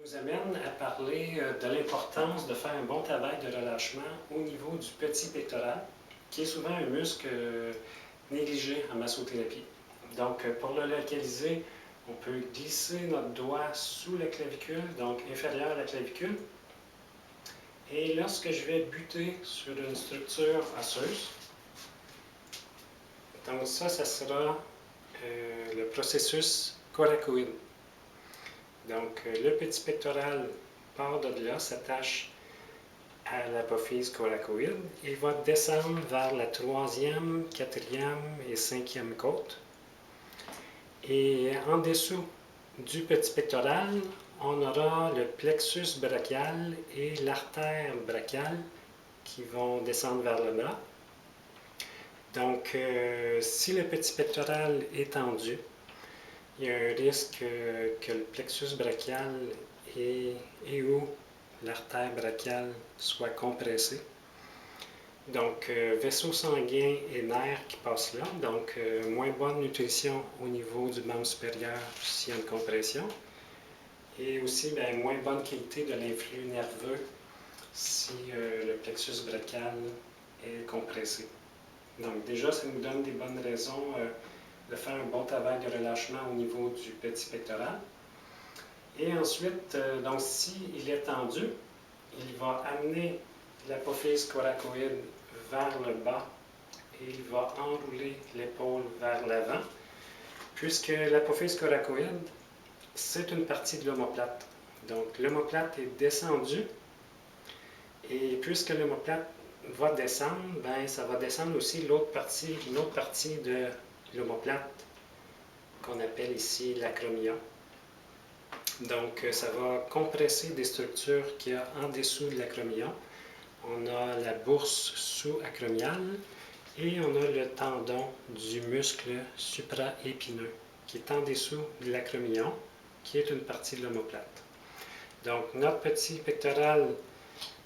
Nous amène à parler de l'importance de faire un bon travail de relâchement au niveau du petit pectoral, qui est souvent un muscle négligé en massothérapie. Donc, pour le localiser, on peut glisser notre doigt sous la clavicule, donc inférieur à la clavicule. Et lorsque je vais buter sur une structure osseuse, donc ça sera le processus coracoïde. Donc, le petit pectoral part de là, s'attache à l'apophyse coracoïde et va descendre vers la troisième, quatrième et cinquième côte. Et en dessous du petit pectoral, on aura le plexus brachial et l'artère brachiale qui vont descendre vers le bras. Donc, si le petit pectoral est tendu, il y a un risque que le plexus brachial et ou l'artère brachiale soit compressé. Donc, vaisseau sanguin et nerfs qui passent là. Donc, moins bonne nutrition au niveau du membre supérieur s'il y a une compression. Et aussi, moins bonne qualité de l'influx nerveux si le plexus brachial est compressé. Donc, déjà, ça nous donne des bonnes raisons de faire un bon travail de relâchement au niveau du petit pectoral. Et ensuite, donc s'il est tendu, il va amener l'apophyse coracoïde vers le bas et il va enrouler l'épaule vers l'avant, puisque l'apophyse coracoïde, c'est une partie de l'omoplate. Donc l'omoplate est descendu et puisque l'omoplate va descendre, ça va descendre aussi une autre partie de l'omoplate qu'on appelle ici l'acromion. Donc, ça va compresser des structures qu'il y a en dessous de l'acromion. On a la bourse sous-acromiale et on a le tendon du muscle supraépineux qui est en dessous de l'acromion, qui est une partie de l'omoplate. Donc, notre petit pectoral,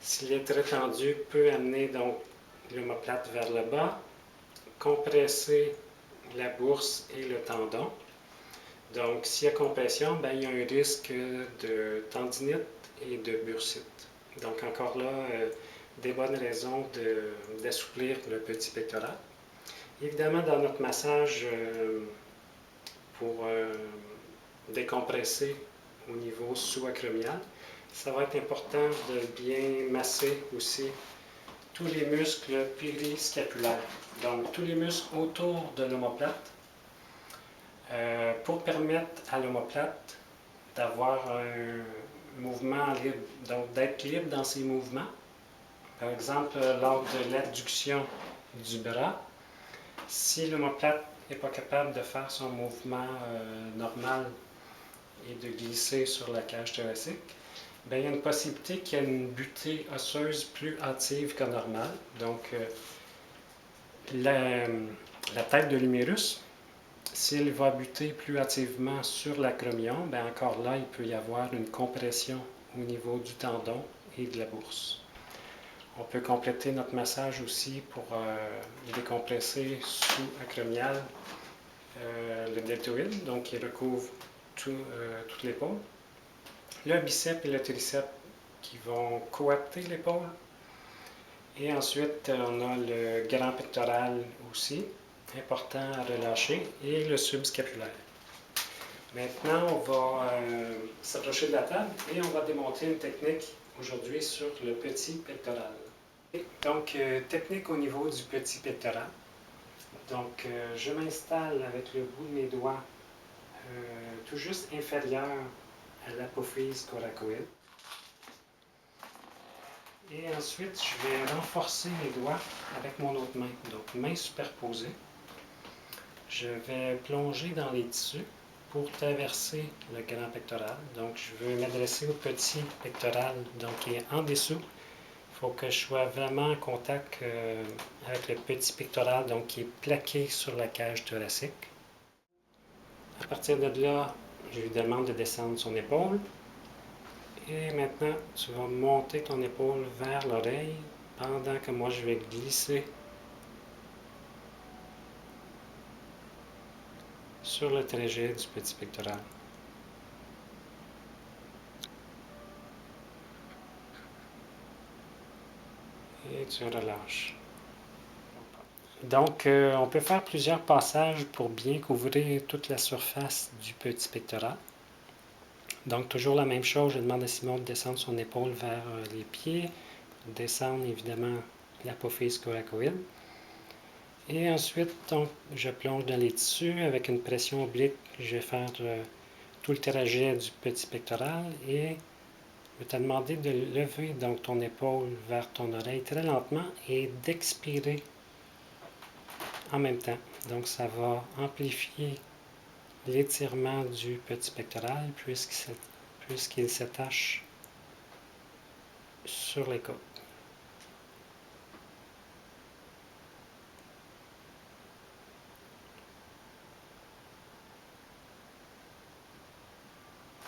s'il est très tendu, peut amener donc l'omoplate vers le bas, compresser la bourse et le tendon. Donc, s'il y a compression, il y a un risque de tendinite et de bursite. Donc, encore là, des bonnes raisons d'assouplir le petit pectoral. Évidemment, dans notre massage, pour décompresser au niveau sous-acromial, ça va être important de bien masser aussi tous les muscles périscapulaires, donc tous les muscles autour de l'omoplate, pour permettre à l'omoplate d'avoir un mouvement libre, donc d'être libre dans ses mouvements. Par exemple, lors de l'adduction du bras, si l'omoplate n'est pas capable de faire son mouvement normal et de glisser sur la cage thoracique, il y a une possibilité qu'il y ait une butée osseuse plus hâtive que normale. Donc, la tête de l'humérus, s'il va buter plus hâtivement sur l'acromion, encore là, il peut y avoir une compression au niveau du tendon et de la bourse. On peut compléter notre massage aussi pour décompresser sous-acromial le deltoïde, donc qui recouvre toute l'épaule. Le biceps et le triceps qui vont coapter l'épaule. Et ensuite, on a le grand pectoral aussi, important à relâcher, et le subscapulaire. Maintenant, on va s'approcher de la table et on va démontrer une technique aujourd'hui sur le petit pectoral. Donc, technique au niveau du petit pectoral. Donc, je m'installe avec le bout de mes doigts tout juste inférieur à l'apophyse coracoïde. Et ensuite, je vais renforcer mes doigts avec mon autre main. Donc, main superposée. Je vais plonger dans les tissus pour traverser le grand pectoral. Donc, je veux m'adresser au petit pectoral, donc qui est en dessous. Il faut que je sois vraiment en contact avec le petit pectoral, donc qui est plaqué sur la cage thoracique. À partir de là, je lui demande de descendre son épaule. Et maintenant, tu vas monter ton épaule vers l'oreille pendant que moi je vais glisser sur le trajet du petit pectoral. Et tu relâches. Donc, on peut faire plusieurs passages pour bien couvrir toute la surface du petit pectoral. Donc, toujours la même chose, je demande à Simon de descendre son épaule vers les pieds, descendre évidemment l'apophyse coracoïde. Et ensuite, donc, je plonge dans les tissus avec une pression oblique. Je vais faire tout le trajet du petit pectoral et je vais te demander de lever donc ton épaule vers ton oreille très lentement et d'expirer en même temps. Donc, ça va amplifier l'étirement du petit pectoral puisqu'il s'attache sur les côtes.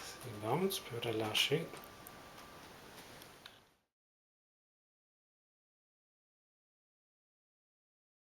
C'est bon, tu peux relâcher.